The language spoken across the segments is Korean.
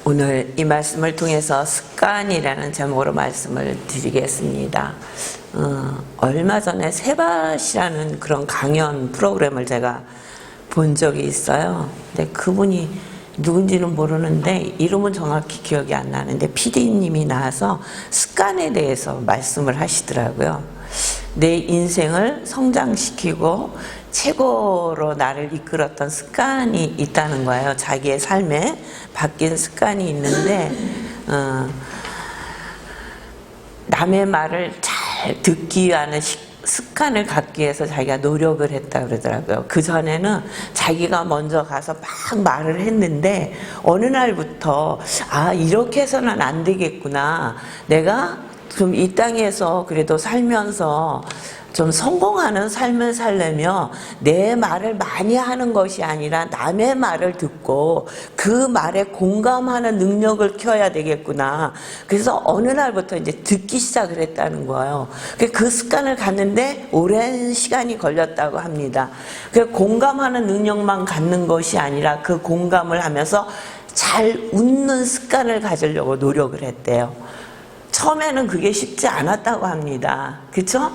오늘 이 말씀을 통해서 습관이라는 제목으로 말씀을 드리겠습니다. 얼마 전에 세밭이라는 그런 강연 프로그램을 제가 본 적이 있어요. 근데 그분이 누군지는 모르는데 이름은 정확히 기억이 안 나는데 PD님이 나와서 습관에 대해서 말씀을 하시더라고요. 내 인생을 성장시키고 최고로 나를 이끌었던 습관이 있다는 거예요. 자기의 삶에 바뀐 습관이 있는데 남의 말을 잘 듣기 위한 습관을 갖기 위해서 자기가 노력을 했다 그러더라고요. 그전에는 자기가 먼저 가서 막 말을 했는데 어느 날부터 이렇게 해서는 안 되겠구나. 내가 좀 이 땅에서 그래도 살면서 좀 성공하는 삶을 살려면 내 말을 많이 하는 것이 아니라 남의 말을 듣고 그 말에 공감하는 능력을 키워야 되겠구나. 그래서 어느 날부터 이제 듣기 시작을 했다는 거예요. 그 습관을 갖는데 오랜 시간이 걸렸다고 합니다. 그 공감하는 능력만 갖는 것이 아니라 그 공감을 하면서 잘 웃는 습관을 가지려고 노력을 했대요. 처음에는 그게 쉽지 않았다고 합니다. 그렇죠?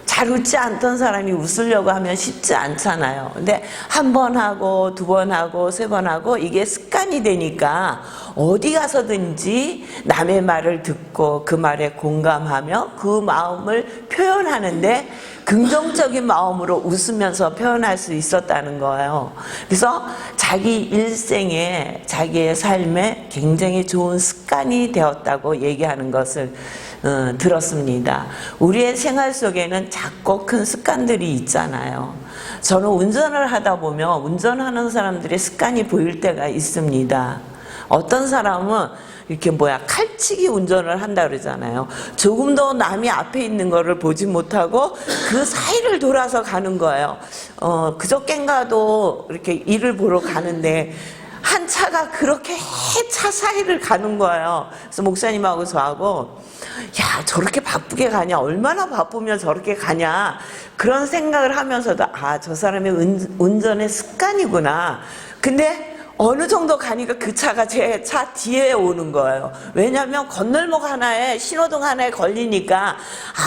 잘 웃지 않던 사람이 웃으려고 하면 쉽지 않잖아요. 근데 한 번 하고 두 번 하고 세 번 하고 이게 습관이 되니까 어디 가서든지 남의 말을 듣고 그 말에 공감하며 그 마음을 표현하는데 긍정적인 마음으로 웃으면서 표현할 수 있었다는 거예요. 그래서 자기 일생에 자기의 삶에 굉장히 좋은 습관이 되었다고 얘기하는 것을 들었습니다. 우리의 생활 속에는 작고 큰 습관들이 있잖아요. 저는 운전을 하다 보면 운전하는 사람들의 습관이 보일 때가 있습니다. 어떤 사람은 이렇게 칼치기 운전을 한다 그러잖아요. 조금 더 남이 앞에 있는 거를 보지 못하고 그 사이를 돌아서 가는 거예요. 그저껜가도 이렇게 일을 보러 가는데 한 차가 그렇게 차 사이를 가는 거예요. 그래서 목사님하고 저하고 저렇게 바쁘게 가냐, 얼마나 바쁘면 저렇게 가냐, 그런 생각을 하면서도 저 사람의 운전의 습관이구나. 근데 어느 정도 가니까 그 차가 제 차 뒤에 오는 거예요. 왜냐하면 건널목 하나에 신호등 하나에 걸리니까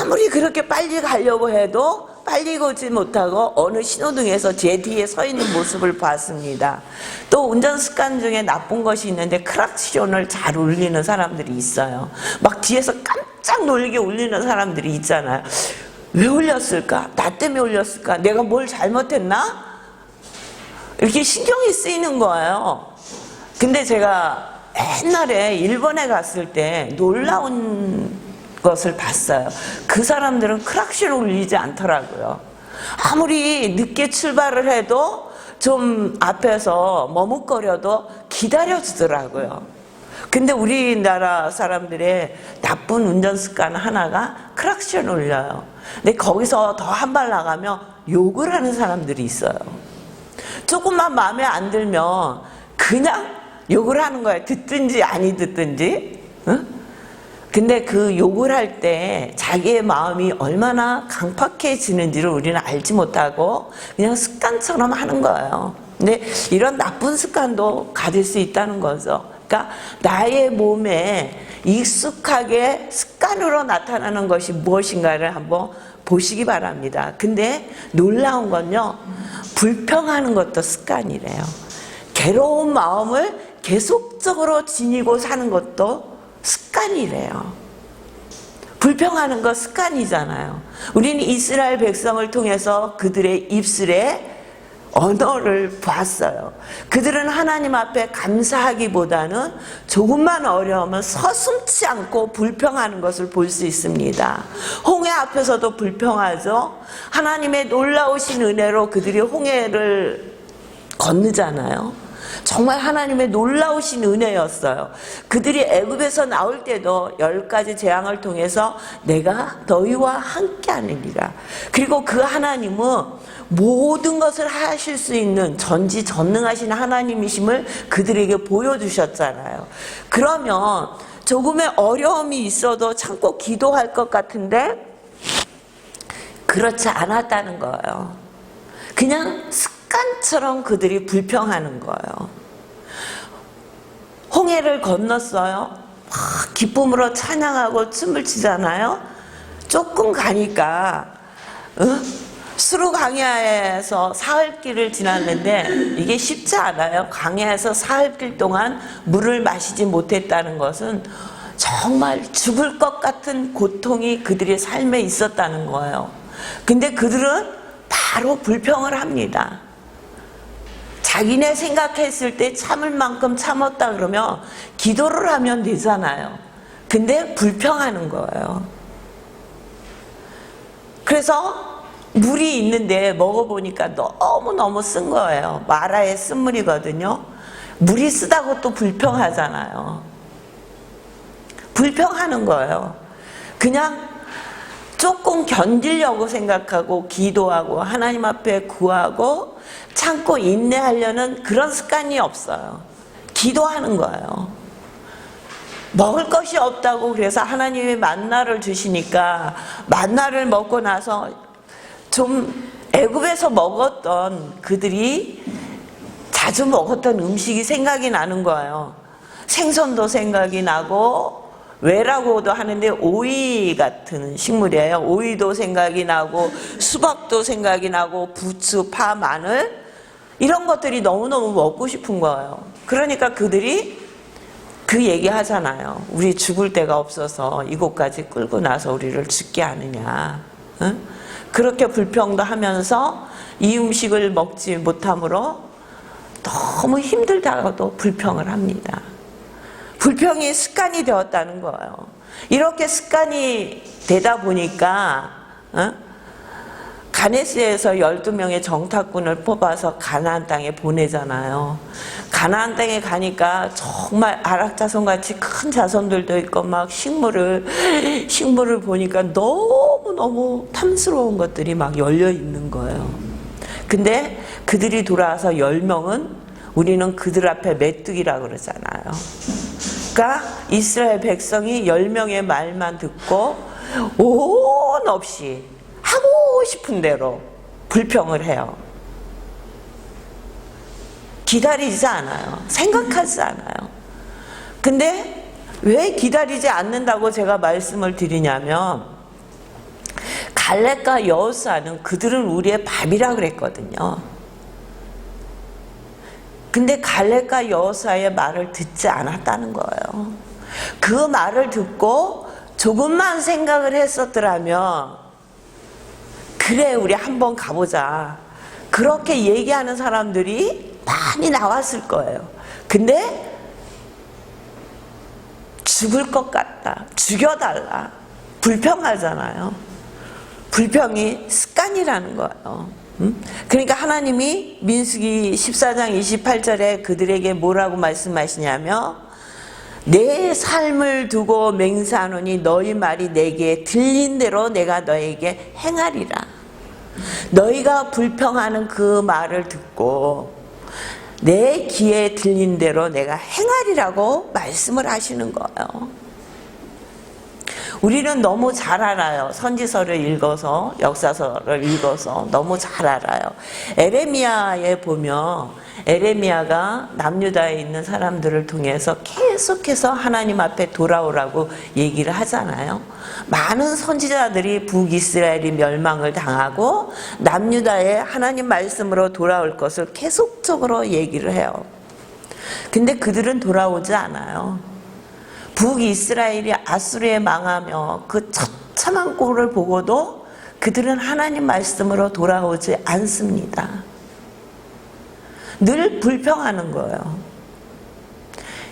아무리 그렇게 빨리 가려고 해도 빨리 오지 못하고 어느 신호등에서 제 뒤에 서 있는 모습을 봤습니다. 또 운전 습관 중에 나쁜 것이 있는데 크락시온을 잘 울리는 사람들이 있어요. 막 뒤에서 깜짝 놀게 울리는 사람들이 있잖아요. 왜 울렸을까? 나 때문에 울렸을까? 내가 뭘 잘못했나? 이렇게 신경이 쓰이는 거예요. 근데 제가 옛날에 일본에 갔을 때 놀라운 것을 봤어요. 그 사람들은 크락시를 울리지 않더라고요. 아무리 늦게 출발을 해도 좀 앞에서 머뭇거려도 기다려주더라고요. 근데 우리나라 사람들의 나쁜 운전 습관 하나가 크락시를 울려요. 근데 거기서 더 한 발 나가면 욕을 하는 사람들이 있어요. 조금만 마음에 안 들면 그냥 욕을 하는 거예요. 듣든지 아니 듣든지. 응? 근데 그 욕을 할 때 자기의 마음이 얼마나 강팍해지는지를 우리는 알지 못하고 그냥 습관처럼 하는 거예요. 근데 이런 나쁜 습관도 가질 수 있다는 거죠. 그러니까 나의 몸에 익숙하게 습관으로 나타나는 것이 무엇인가를 한번 보시기 바랍니다. 근데 놀라운 건요, 불평하는 것도 습관이래요. 괴로운 마음을 계속적으로 지니고 사는 것도 습관이래요. 불평하는 거 습관이잖아요. 우리는 이스라엘 백성을 통해서 그들의 입술에 언어를 봤어요. 그들은 하나님 앞에 감사하기보다는 조금만 어려우면 서슴지 않고 불평하는 것을 볼 수 있습니다. 홍해 앞에서도 불평하죠. 하나님의 놀라우신 은혜로 그들이 홍해를 건너잖아요. 정말 하나님의 놀라우신 은혜였어요. 그들이 애굽에서 나올 때도 10가지 재앙을 통해서 내가 너희와 함께 하느니라. 그리고 그 하나님은 모든 것을 하실 수 있는 전지전능하신 하나님이심을 그들에게 보여주셨잖아요. 그러면 조금의 어려움이 있어도 참고 기도할 것 같은데 그렇지 않았다는 거예요. 그냥 습관처럼 그들이 불평하는 거예요. 홍해를 건넜어요. 막 기쁨으로 찬양하고 춤을 추잖아요. 조금 가니까 수루 광야에서 사흘길을 지났는데 이게 쉽지 않아요. 광야에서 사흘길 동안 물을 마시지 못했다는 것은 정말 죽을 것 같은 고통이 그들의 삶에 있었다는 거예요. 근데 그들은 바로 불평을 합니다. 자기네 생각했을 때 참을 만큼 참았다 그러면 기도를 하면 되잖아요. 근데 불평하는 거예요. 그래서 물이 있는데 먹어보니까 너무너무 쓴 거예요. 마라의 쓴물이거든요. 물이 쓰다고 또 불평하잖아요. 불평하는 거예요. 그냥 조금 견디려고 생각하고 기도하고 하나님 앞에 구하고 참고 인내하려는 그런 습관이 없어요. 기도하는 거예요. 먹을 것이 없다고 그래서 하나님이 만나를 주시니까 만나를 먹고 나서 좀 애굽에서 먹었던 그들이 자주 먹었던 음식이 생각이 나는 거예요. 생선도 생각이 나고 왜라고도 하는데 오이 같은 식물이에요. 오이도 생각이 나고 수박도 생각이 나고 부추, 파, 마늘 이런 것들이 너무너무 먹고 싶은 거예요. 그러니까 그들이 그 얘기 하잖아요. 우리 죽을 데가 없어서 이곳까지 끌고 나서 우리를 죽게 하느냐. 응? 그렇게 불평도 하면서 이 음식을 먹지 못함으로 너무 힘들다고도 불평을 합니다. 불평이 습관이 되었다는 거예요. 이렇게 습관이 되다 보니까 가네스에서 12명의 정탐꾼을 뽑아서 가나안 땅에 보내잖아요. 가나안 땅에 가니까 정말 아락 자손같이 큰 자손들도 있고 막 식물을 보니까 너무너무 탐스러운 것들이 막 열려 있는 거예요. 근데 그들이 돌아와서 10명은 우리는 그들 앞에 메뚜기라고 그러잖아요. 그러니까 이스라엘 백성이 10명의 말만 듣고 온 없이 하고 싶은 대로 불평을 해요. 기다리지 않아요. 생각하지 않아요. 근데 왜 기다리지 않는다고 제가 말씀을 드리냐면 갈렙과 여호수아는 그들은 우리의 밥이라 그랬거든요. 근데 갈렙과 여호수아의 말을 듣지 않았다는 거예요. 그 말을 듣고 조금만 생각을 했었더라면 그래 우리 한번 가보자. 그렇게 얘기하는 사람들이 많이 나왔을 거예요. 근데 죽을 것 같다. 죽여달라. 불평하잖아요. 불평이 습관이라는 거예요. 그러니까 하나님이 민수기 14장 28절에 그들에게 뭐라고 말씀하시냐면 내 삶을 두고 맹세하노니 너희 말이 내게 들린 대로 내가 너에게 행하리라. 너희가 불평하는 그 말을 듣고 내 귀에 들린 대로 내가 행하리라고 말씀을 하시는 거예요. 우리는 너무 잘 알아요. 선지서를 읽어서 역사서를 읽어서 너무 잘 알아요. 에레미야에 보면 에레미야가 남유다에 있는 사람들을 통해서 계속해서 하나님 앞에 돌아오라고 얘기를 하잖아요. 많은 선지자들이 북이스라엘이 멸망을 당하고 남유다에 하나님 말씀으로 돌아올 것을 계속적으로 얘기를 해요. 근데 그들은 돌아오지 않아요. 북이스라엘이 아수르에 망하며 그 처참한 꼴을 보고도 그들은 하나님 말씀으로 돌아오지 않습니다. 늘 불평하는 거예요.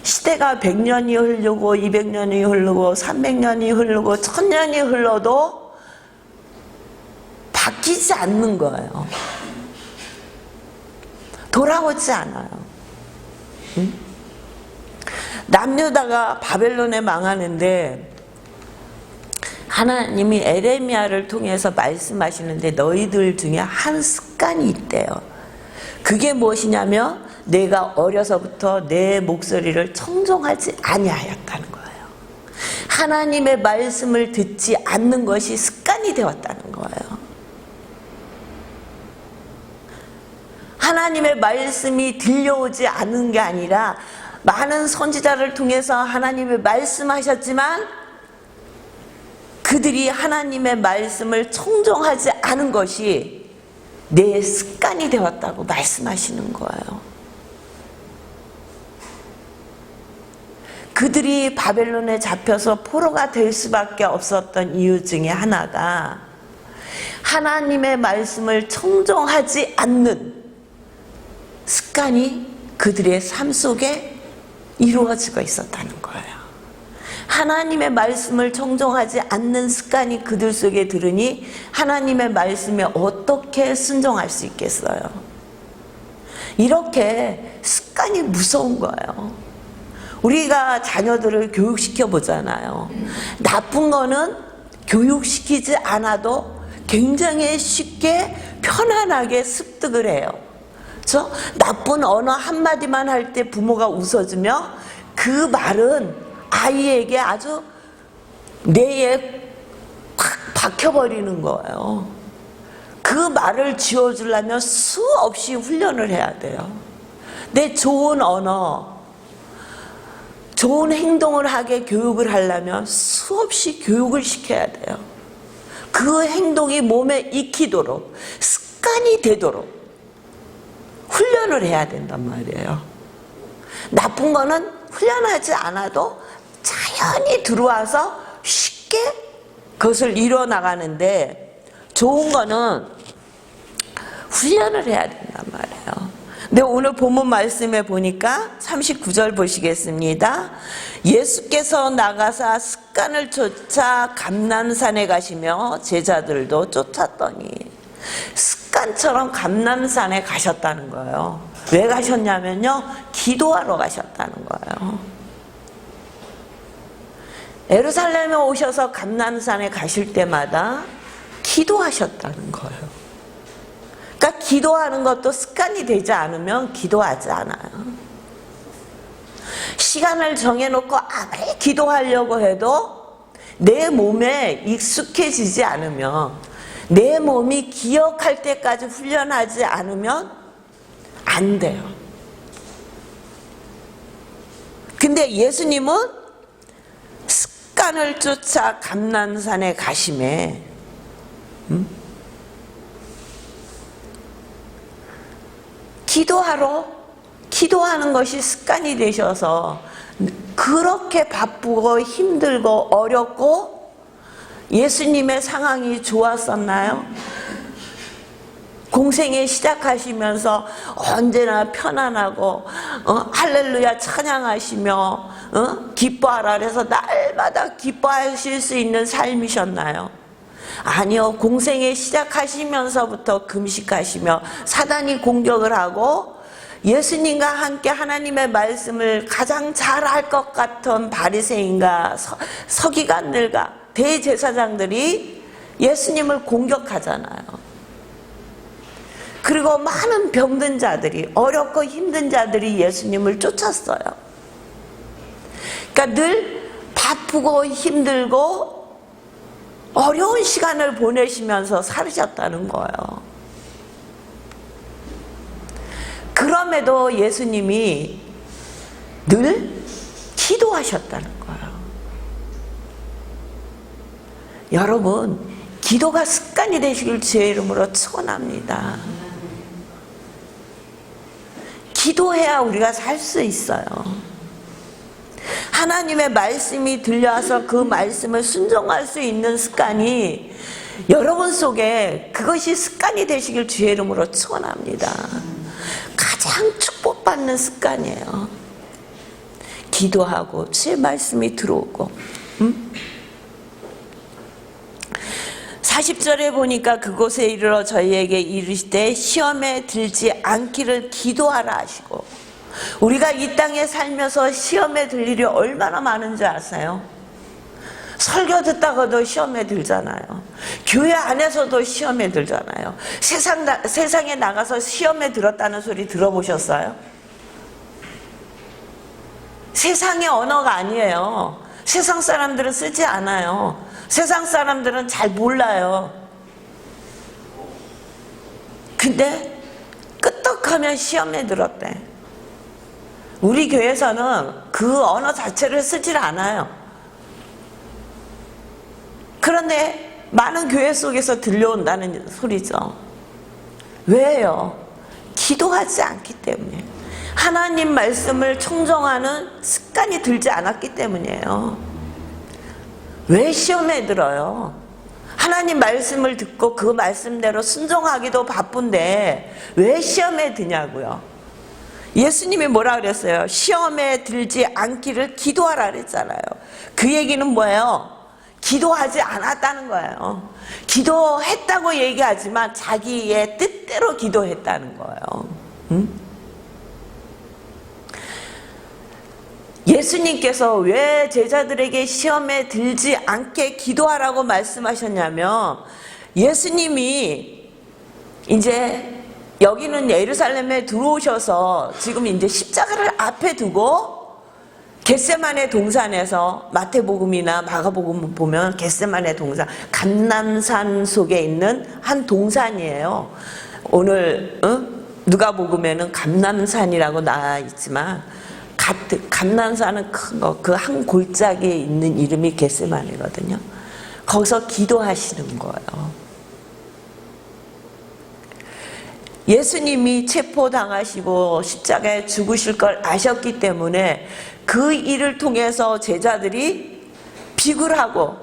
시대가 100년이 흐르고 200년이 흐르고 300년이 흐르고 1000년이 흘러도 바뀌지 않는 거예요. 돌아오지 않아요. 응? 남유다가 바벨론에 망하는데 하나님이 에레미야를 통해서 말씀하시는데 너희들 중에 한 습관이 있대요. 그게 무엇이냐면 내가 어려서부터 내 목소리를 청종하지 아니하였다는 거예요. 하나님의 말씀을 듣지 않는 것이 습관이 되었다는 거예요. 하나님의 말씀이 들려오지 않는 게 아니라 많은 선지자를 통해서 하나님이 말씀하셨지만 그들이 하나님의 말씀을 청종하지 않은 것이 내 습관이 되었다고 말씀하시는 거예요. 그들이 바벨론에 잡혀서 포로가 될 수밖에 없었던 이유 중에 하나가 하나님의 말씀을 청종하지 않는 습관이 그들의 삶 속에 이루어지고 있었다는 거예요. 하나님의 말씀을 청종하지 않는 습관이 그들 속에 들으니 하나님의 말씀에 어떻게 순종할 수 있겠어요? 이렇게 습관이 무서운 거예요. 우리가 자녀들을 교육시켜 보잖아요. 나쁜 거는 교육시키지 않아도 굉장히 쉽게 편안하게 습득을 해요. 그렇죠? 나쁜 언어 한마디만 할 때 부모가 웃어주며 그 말은 아이에게 아주 뇌에 확 박혀버리는 거예요. 그 말을 지워주려면 수없이 훈련을 해야 돼요. 내 좋은 언어, 좋은 행동을 하게 교육을 하려면 수없이 교육을 시켜야 돼요. 그 행동이 몸에 익히도록, 습관이 되도록 훈련을 해야 된단 말이에요. 나쁜 거는 훈련하지 않아도 자연히 들어와서 쉽게 그것을 이뤄나가는데 좋은 거는 훈련을 해야 된단 말이에요. 근데 오늘 본문 말씀에 보니까 39절 보시겠습니다. 예수께서 나가사 습관을 쫓아 감람산에 가시며 제자들도 쫓았더니 습관처럼 감람산에 가셨다는 거예요. 왜 가셨냐면요, 기도하러 가셨다는 거예요. 예루살렘에 오셔서 감람산에 가실 때마다 기도하셨다는 거예요. 그러니까 기도하는 것도 습관이 되지 않으면 기도하지 않아요. 시간을 정해놓고 아무리 기도하려고 해도 내 몸에 익숙해지지 않으면, 내 몸이 기억할 때까지 훈련하지 않으면 안 돼요. 근데 예수님은 습관을 쫓아 감람산에 가심에 기도하는 것이 습관이 되셔서 그렇게 바쁘고 힘들고 어렵고 예수님의 상황이 좋았었나요? 공생애 시작하시면서 언제나 편안하고 할렐루야 찬양하시며 기뻐하라 그래서 날마다 기뻐하실 수 있는 삶이셨나요? 아니요. 공생애 시작하시면서부터 금식하시며 사단이 공격을 하고 예수님과 함께 하나님의 말씀을 가장 잘할 것 같은 바리새인과 서기관들과 대제사장들이 예수님을 공격하잖아요. 그리고 많은 병든 자들이, 어렵고 힘든 자들이 예수님을 쫓았어요. 그러니까 늘 바쁘고 힘들고 어려운 시간을 보내시면서 살으셨다는 거예요. 그럼에도 예수님이 늘 기도하셨다는 거예요. 여러분, 기도가 습관이 되시길 주의 이름으로 축원합니다. 기도해야 우리가 살 수 있어요. 하나님의 말씀이 들려와서 그 말씀을 순종할 수 있는 습관이 여러분 속에, 그것이 습관이 되시길 주의 이름으로 축원합니다. 가장 축복받는 습관이에요. 기도하고 주의 말씀이 들어오고. 40절에 보니까 그곳에 이르러 저희에게 이르시되 시험에 들지 않기를 기도하라 하시고, 우리가 이 땅에 살면서 시험에 들 일이 얼마나 많은지 아세요? 설교 듣다가도 시험에 들잖아요. 교회 안에서도 시험에 들잖아요. 세상에 나가서 시험에 들었다는 소리 들어보셨어요? 세상의 언어가 아니에요. 세상 사람들은 쓰지 않아요. 세상 사람들은 잘 몰라요. 근데 끄떡하면 시험에 들었대. 우리 교회에서는 그 언어 자체를 쓰질 않아요. 그런데 많은 교회 속에서 들려온다는 소리죠. 왜요? 기도하지 않기 때문에. 하나님 말씀을 청정하는 습관이 들지 않았기 때문이에요. 왜 시험에 들어요? 하나님 말씀을 듣고 그 말씀대로 순종하기도 바쁜데 왜 시험에 드냐고요? 예수님이 뭐라 그랬어요? 시험에 들지 않기를 기도하라 그랬잖아요. 그 얘기는 뭐예요? 기도하지 않았다는 거예요. 기도했다고 얘기하지만 자기의 뜻대로 기도했다는 거예요. 응? 예수님께서 왜 제자들에게 시험에 들지 않게 기도하라고 말씀하셨냐면, 예수님이 이제 여기는 예루살렘에 들어오셔서 지금 이제 십자가를 앞에 두고 겟세마네 동산에서, 마태복음이나 마가복음 보면 겟세마네 동산, 감람산 속에 있는 한 동산이에요. 오늘 누가복음에는 감람산이라고 나와 있지만 감람산은 큰 거, 그 한 골짜기에 있는 이름이 겟세마네거든요. 거기서 기도하시는 거예요. 예수님이 체포당하시고 십자가에 죽으실 걸 아셨기 때문에 그 일을 통해서 제자들이 비굴하고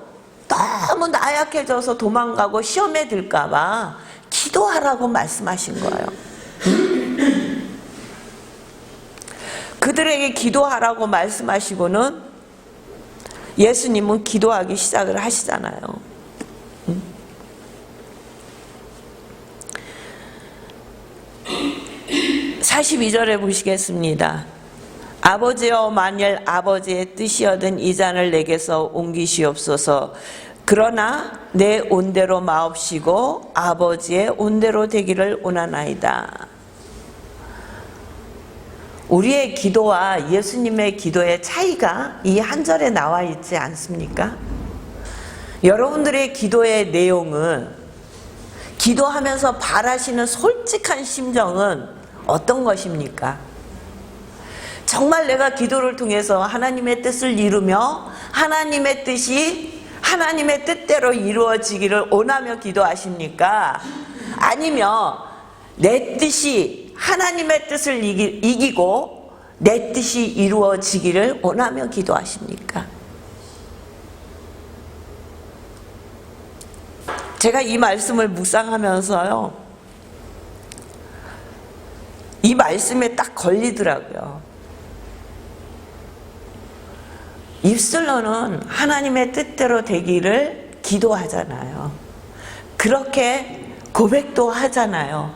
너무 나약해져서 도망가고 시험에 들까 봐 기도하라고 말씀하신 거예요. 그들에게 기도하라고 말씀하시고는 예수님은 기도하기 시작을 하시잖아요. 42절에 보시겠습니다. 아버지여, 만일 아버지의 뜻이여든 이 잔을 내게서 옮기시옵소서. 그러나 내 온대로 마옵시고 아버지의 온대로 되기를 원하나이다. 우리의 기도와 예수님의 기도의 차이가 이 한 절에 나와 있지 않습니까? 여러분들의 기도의 내용은, 기도하면서 바라시는 솔직한 심정은 어떤 것입니까? 정말 내가 기도를 통해서 하나님의 뜻을 이루며 하나님의 뜻이 하나님의 뜻대로 이루어지기를 원하며 기도하십니까? 아니면 내 뜻이 하나님의 뜻을 이기고 내 뜻이 이루어지기를 원하며 기도하십니까? 제가 이 말씀을 묵상하면서요, 이 말씀에 딱 걸리더라고요. 입술로는 하나님의 뜻대로 되기를 기도하잖아요. 그렇게 고백도 하잖아요.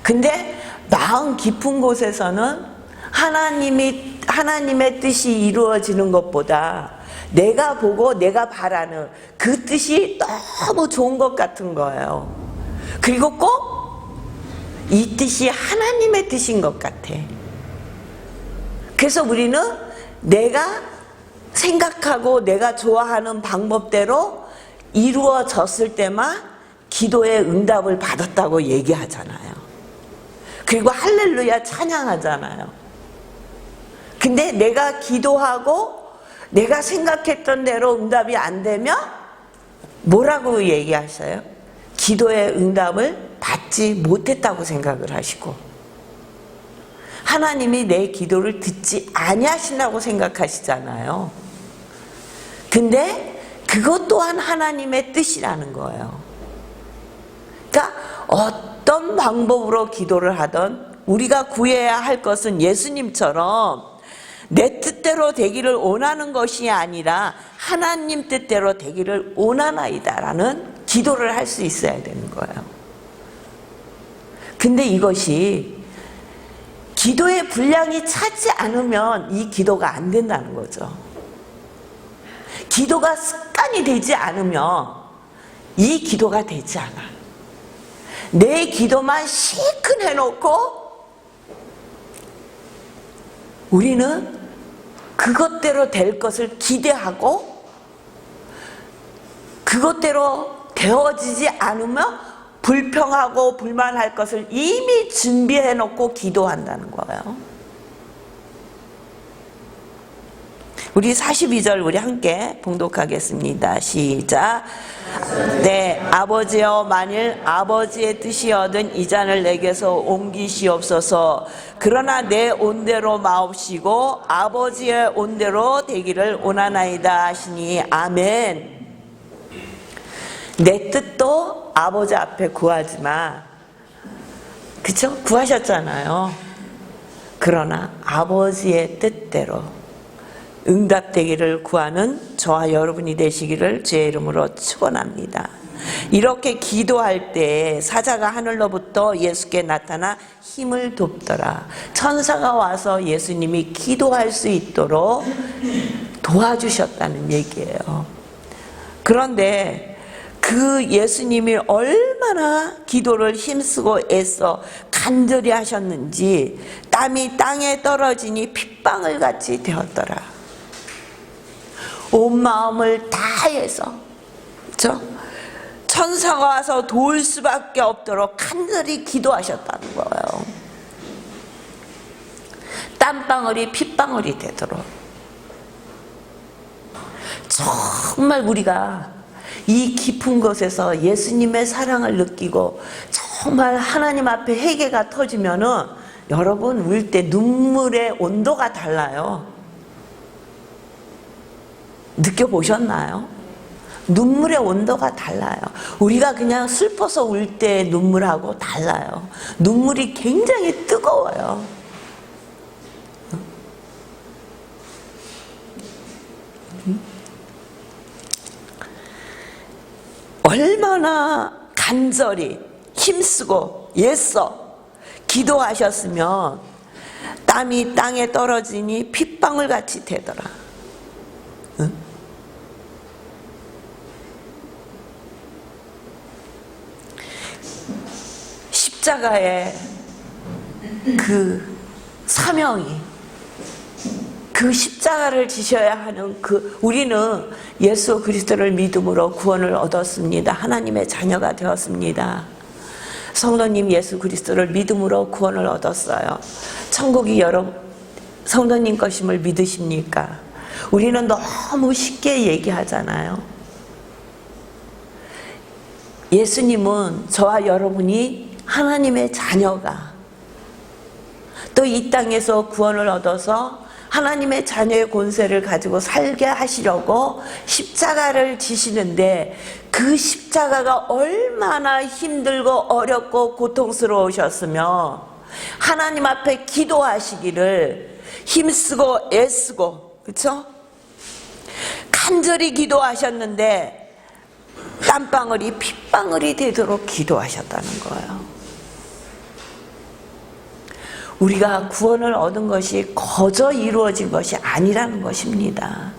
근데 마음 깊은 곳에서는 하나님의 뜻이 이루어지는 것보다 내가 보고 내가 바라는 그 뜻이 너무 좋은 것 같은 거예요. 그리고 꼭 이 뜻이 하나님의 뜻인 것 같아. 그래서 우리는 내가 생각하고 내가 좋아하는 방법대로 이루어졌을 때만 기도의 응답을 받았다고 얘기하잖아요. 그리고 할렐루야 찬양하잖아요. 근데 내가 기도하고 내가 생각했던 대로 응답이 안 되면 뭐라고 얘기하셔요? 기도의 응답을 받지 못했다고 생각을 하시고, 하나님이 내 기도를 듣지 아니하신다고 생각하시잖아요. 근데 그것 또한 하나님의 뜻이라는 거예요. 그러니까 어떤 방법으로 기도를 하던 우리가 구해야 할 것은 예수님처럼 내 뜻대로 되기를 원하는 것이 아니라 하나님 뜻대로 되기를 원하나이다 라는 기도를 할 수 있어야 되는 거예요. 근데 이것이 기도의 분량이 차지 않으면 이 기도가 안 된다는 거죠. 기도가 습관이 되지 않으면 이 기도가 되지 않아. 내 기도만 실컷 해놓고 우리는 그것대로 될 것을 기대하고 그것대로 되어지지 않으면 불평하고 불만할 것을 이미 준비해놓고 기도한다는 거예요. 우리 42절 우리 함께 봉독하겠습니다. 시작. 네, 아버지여, 만일 아버지의 뜻이여든 이 잔을 내게서 옮기시옵소서. 그러나 내 온대로 마옵시고 아버지의 온대로 되기를 원하나이다 하시니 아멘. 내 뜻도 아버지 앞에 구하지 마. 그쵸? 구하셨잖아요. 그러나 아버지의 뜻대로 응답되기를 구하는 저와 여러분이 되시기를 주의 이름으로 축원합니다. 이렇게 기도할 때 사자가 하늘로부터 예수께 나타나 힘을 돕더라. 천사가 와서 예수님이 기도할 수 있도록 도와주셨다는 얘기예요. 그런데 그 예수님이 얼마나 기도를 힘쓰고 애써 간절히 하셨는지 땀이 땅에 떨어지니 핏방울 같이 되었더라. 온 마음을 다해서, 그렇죠? 천사가 와서 도울 수밖에 없도록 간절히 기도하셨다는 거예요. 땀방울이 핏방울이 되도록. 정말 우리가 이 깊은 곳에서 예수님의 사랑을 느끼고 정말 하나님 앞에 회개가 터지면은 여러분 울 때 눈물의 온도가 달라요. 느껴보셨나요? 눈물의 온도가 달라요. 우리가 그냥 슬퍼서 울 때 눈물하고 달라요. 눈물이 굉장히 뜨거워요. 얼마나 간절히 힘쓰고 애써 기도하셨으면 땀이 땅에 떨어지니 핏방울 같이 되더라. 응? 십자가의 그 사명이, 그 십자가를 지셔야 하는 우리는 예수 그리스도를 믿음으로 구원을 얻었습니다. 하나님의 자녀가 되었습니다. 성도님 예수 그리스도를 믿음으로 구원을 얻었어요. 천국이 성도님 것임을 믿으십니까? 우리는 너무 쉽게 얘기하잖아요. 예수님은 저와 여러분이 하나님의 자녀가 또 이 땅에서 구원을 얻어서 하나님의 자녀의 권세를 가지고 살게 하시려고 십자가를 지시는데 그 십자가가 얼마나 힘들고 어렵고 고통스러우셨으며 하나님 앞에 기도하시기를 힘쓰고 애쓰고, 그렇죠? 간절히 기도하셨는데 땀방울이 핏방울이 되도록 기도하셨다는 거예요. 우리가 구원을 얻은 것이 거저 이루어진 것이 아니라는 것입니다.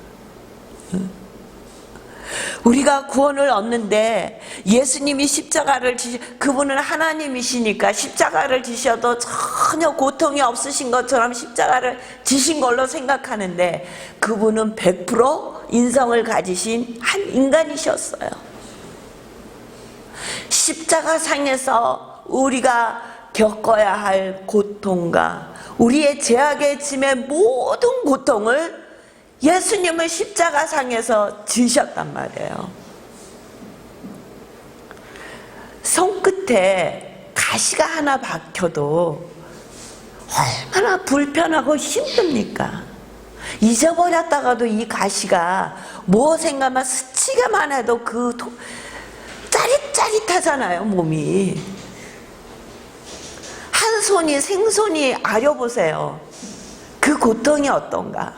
우리가 구원을 얻는데 예수님이 십자가를 그분은 하나님이시니까 십자가를 지셔도 전혀 고통이 없으신 것처럼 십자가를 지신 걸로 생각하는데 그분은 100% 인성을 가지신 한 인간이셨어요. 십자가상에서 우리가 겪어야 할 고통과 우리의 죄악의 짐의 모든 고통을 예수님은 십자가상에서 지셨단 말이에요. 손끝에 가시가 하나 박혀도 얼마나 불편하고 힘듭니까? 잊어버렸다가도 이 가시가 뭐 생각만 스치기만 해도 짜릿짜릿하잖아요, 몸이. 한 손이 생손이 아려보세요. 그 고통이 어떤가?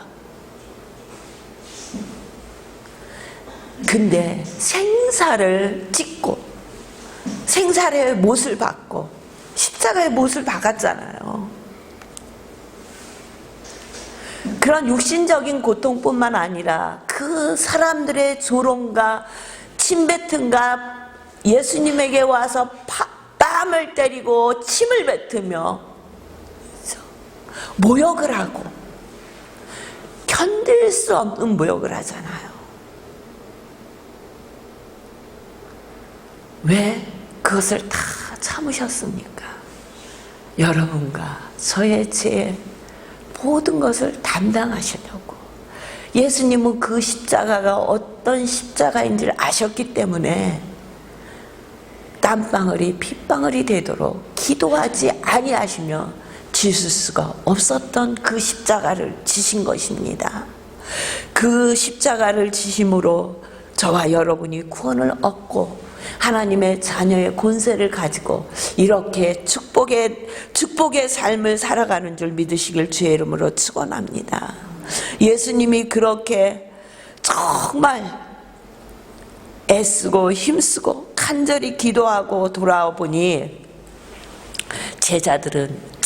근데 생사를 찍고 생사의 못을 받고 십자가의 못을 박았잖아요. 그런 육신적인 고통뿐만 아니라 그 사람들의 조롱과 침뱉음과 예수님에게 와서 땀을 때리고 침을 뱉으며 모욕을 하고 견딜 수 없는 모욕을 하잖아요. 왜 그것을 다 참으셨습니까? 여러분과 저의 죄 모든 것을 담당하시려고. 예수님은 그 십자가가 어떤 십자가인지를 아셨기 때문에 땀방울이 핏방울이 되도록 기도하지 아니하시며 지실 수가 없었던 그 십자가를 지신 것입니다. 그 십자가를 지심으로 저와 여러분이 구원을 얻고 하나님의 자녀의 권세를 가지고 이렇게 축복의 삶을 살아가는 줄 믿으시길 주의 이름으로 축원합니다. 예수님이 그렇게 정말 애쓰고 힘쓰고 간절히 기도하고 돌아와 보니 제자들은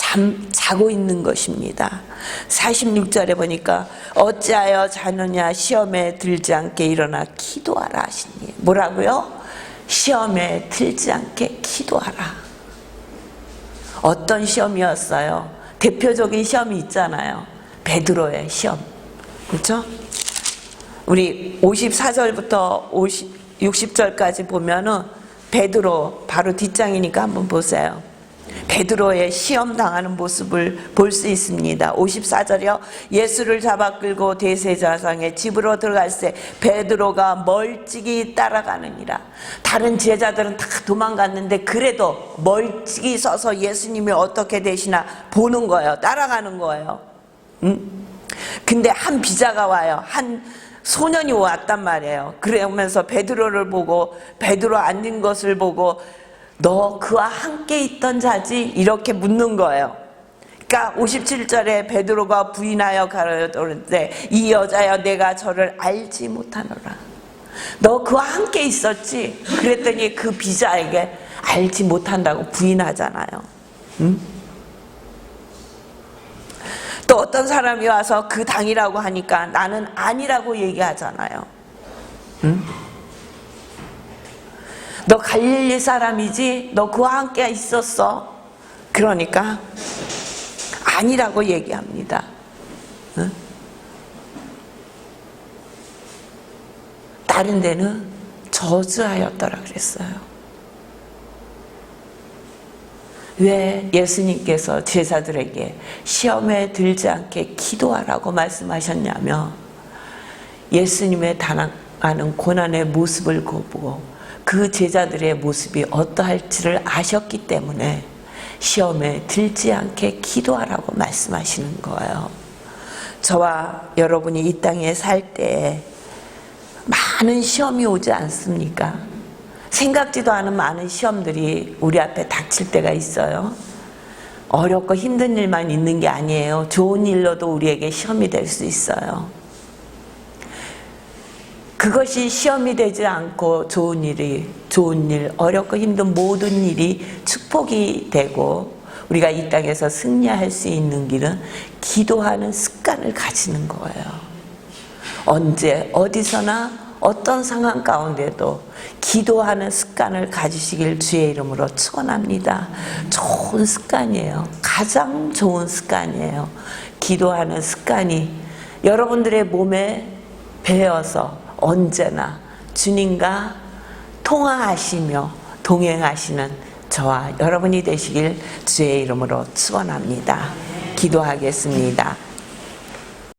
자고 있는 것입니다. 46절에 보니까 어찌하여 자느냐 시험에 들지 않게 일어나 기도하라 하시니 뭐라고요? 시험에 들지 않게 기도하라. 어떤 시험이었어요? 대표적인 시험이 있잖아요. 베드로의 시험. 그렇죠? 우리 54절부터 60절까지 보면은 베드로 바로 뒷장이니까 한번 보세요. 베드로의 시험 당하는 모습을 볼 수 있습니다. 54절이요. 예수를 잡아 끌고 대제사장의 집으로 들어갈새 베드로가 멀찍이 따라가느니라. 다른 제자들은 다 도망갔는데 그래도 멀찍이 서서 예수님이 어떻게 되시나 보는 거예요. 따라가는 거예요. 근데 한 비자가 와요. 한 소년이 왔단 말이에요. 그러면서 베드로를 보고 베드로 앉은 것을 보고 너 그와 함께 있던 자지? 이렇게 묻는 거예요. 그러니까 57절에 베드로가 부인하여 가로되 이 여자여 내가 저를 알지 못하노라. 너 그와 함께 있었지? 그랬더니 그 비자에게 알지 못한다고 부인하잖아요. 또 어떤 사람이 와서 그 당이라고 하니까 나는 아니라고 얘기하잖아요. 너 갈릴리 사람이지? 너 그와 함께 있었어? 그러니까 아니라고 얘기합니다. 다른 데는 저주하였더라 그랬어요. 왜 예수님께서 제자들에게 시험에 들지 않게 기도하라고 말씀하셨냐면 예수님의 당하는 고난의 모습을 보고 그 제자들의 모습이 어떠할지를 아셨기 때문에 시험에 들지 않게 기도하라고 말씀하시는 거예요. 저와 여러분이 이 땅에 살 때 많은 시험이 오지 않습니까? 생각지도 않은 많은 시험들이 우리 앞에 닥칠 때가 있어요. 어렵고 힘든 일만 있는 게 아니에요. 좋은 일로도 우리에게 시험이 될 수 있어요. 그것이 시험이 되지 않고 좋은 일, 어렵고 힘든 모든 일이 축복이 되고 우리가 이 땅에서 승리할 수 있는 길은 기도하는 습관을 가지는 거예요. 언제 어디서나 어떤 상황 가운데도 기도하는 습관을 가지시길 주의 이름으로 축원합니다. 좋은 습관이에요. 가장 좋은 습관이에요. 기도하는 습관이 여러분들의 몸에 배어서 언제나 주님과 통화하시며 동행하시는 저와 여러분이 되시길 주의 이름으로 축원합니다. 기도하겠습니다.